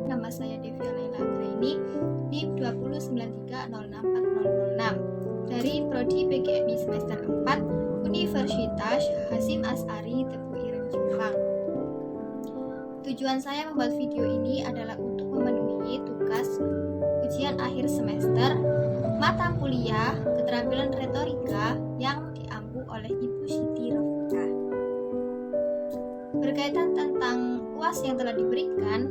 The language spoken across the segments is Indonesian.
Nama saya Devia Laila Anggraini, NIM 20930640006 dari Prodi PGMI semester 4 Universitas Hasyim Asy'ari Teguh Ireng Jombang. Tujuan saya membuat video ini adalah untuk memenuhi tugas ujian akhir semester mata kuliah keterampilan retorika yang diampu oleh Ibu Siti Rofika. Berkaitan tentang UAS yang telah diberikan,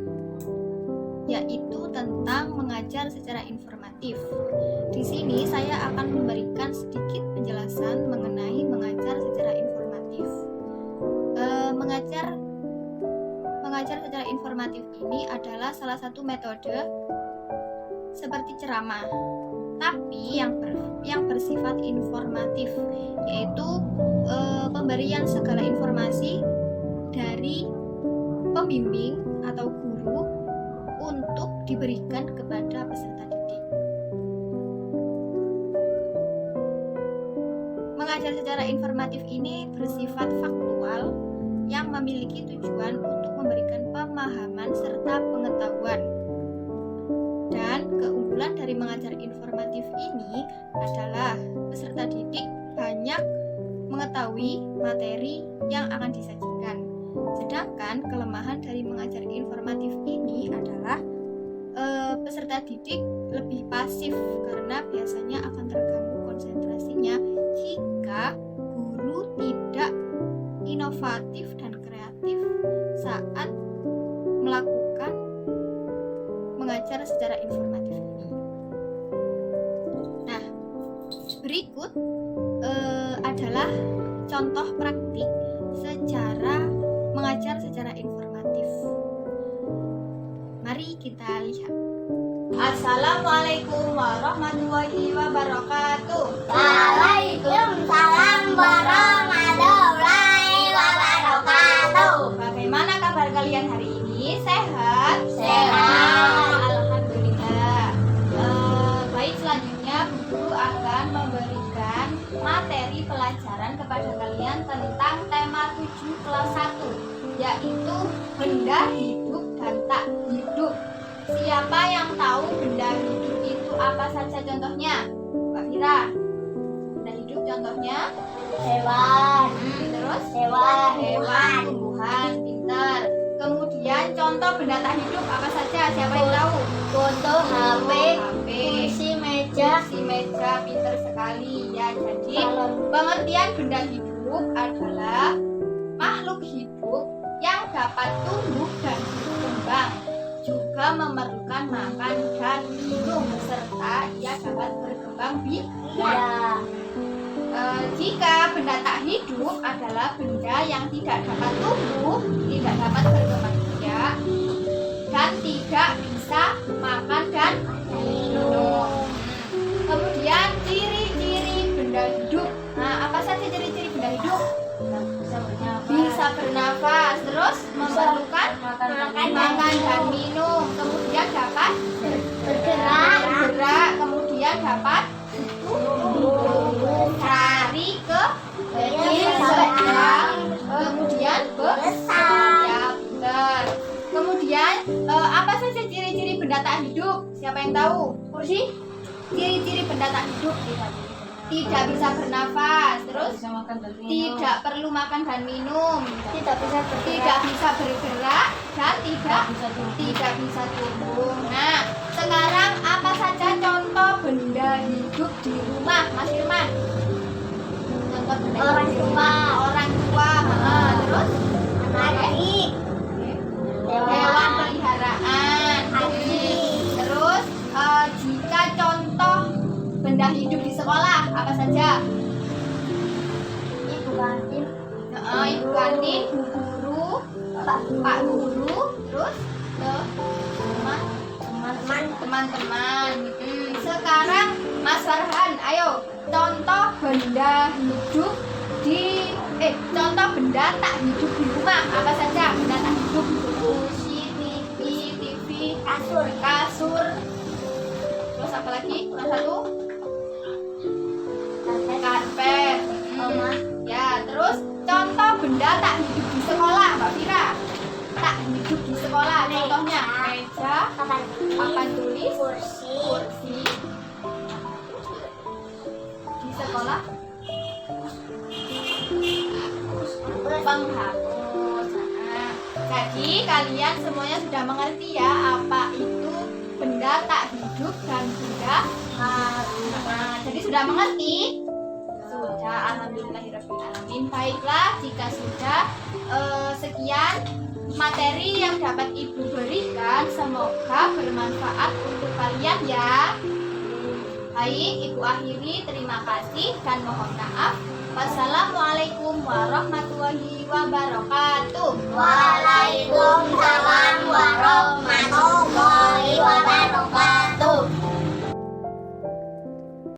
yaitu tentang mengajar secara informatif. Di sini saya akan memberikan sedikit penjelasan mengenai mengajar secara informatif. Mengajar secara informatif ini adalah salah satu metode seperti ceramah, tapi yang bersifat informatif, yaitu pemberian segala informasi dari pembimbing atau guru untuk diberikan kepada peserta didik. Mengajar secara informatif ini bersifat faktual yang memiliki tujuan untuk memberikan pemahaman serta pengetahuan. Dan keunggulan dari mengajar informatif ini adalah peserta didik banyak mengetahui materi yang akan disajikan. Sedangkan kelemahan dari mengajar informatif ini adalah peserta didik lebih pasif karena biasanya akan terganggu konsentrasinya jika guru tidak inovatif dan kreatif saat melakukan mengajar secara informatif ini. Nah, berikut adalah contoh praktik secara mengajar secara informatif. Mari kita lihat. Assalamualaikum warahmatullahi wabarakatuh. Waalaikumsalam warahmatullahi wabarakatuh. Bagaimana kabar kalian hari ini? Sehat? Sehat. Alhamdulillah. Baik, selanjutnya Bu Guru akan memberikan materi pelajaran kepada kalian tentang tema 7 kelas 1, yaitu benda hidup dan tak hidup. Siapa yang tahu benda hidup itu apa saja contohnya? Mbak Fira. Benda hidup contohnya Hewan. Terus Hewan. tumbuhan, pintar. Kemudian contoh benda tak hidup apa saja? Siapa yang tahu? Foto, HP, HP, kursi, meja. pintar sekali ya. Jadi pengertian benda hidup adalah makhluk hidup yang dapat tumbuh dan berkembang, juga memerlukan makan dan minum, serta ia dapat berkembang biak. Jika benda tak hidup adalah benda yang tidak dapat tumbuh, tidak dapat berkembang biak, dan tidak bisa makan dan minum. Kemudian ciri-ciri benda hidup. Nah, apa saja ciri-ciri benda hidup? Bisa bernafas, terus memerlukan makan dan minum, kemudian dapat bergerak, kemudian dapat lari ke sedang, kemudian besar. Ya, benar. Kemudian apa saja ciri-ciri benda tak hidup? Siapa yang tahu? Kursi? Ciri-ciri benda tak hidup: tidak bisa bernafas, terus tidak perlu makan dan minum, tidak bisa bergerak, dan tidak bisa tumbuh. Nah, sekarang apa saja contoh benda hidup di rumah, Mas Firman? Contoh benda Orang hidup di tua. rumah. Terus Adik. hewan peliharaan. Terus jika contoh benda hidup di sekolah apa saja? Ibu kantin. Ibu kantin, bu guru, pak guru, terus teman-teman. Sekarang Mas Farhan, ayo contoh benda hidup contoh benda tak hidup di rumah apa saja? Benda tak hidup: kursi, TV, kasur. Terus apa lagi? Satu, karpet. Ya, terus contoh benda tak hidup di sekolah, Mbak Fira. Tak hidup di sekolah, contohnya meja, papan tulis, kursi. Di sekolah penghapus. Nah, jadi kalian semuanya sudah mengerti ya apa itu benda tak hidup dan benda. Jadi sudah mengerti? Sudah, alhamdulillahirrahmanirrahim. Baiklah, jika sudah sekian materi yang dapat Ibu berikan, semoga bermanfaat untuk kalian ya. Baik, Ibu akhiri, terima kasih dan mohon maaf. Wassalamualaikum warahmatullahi wabarakatuh. Waalaikumsalam warahmatullahi wabarakatuh.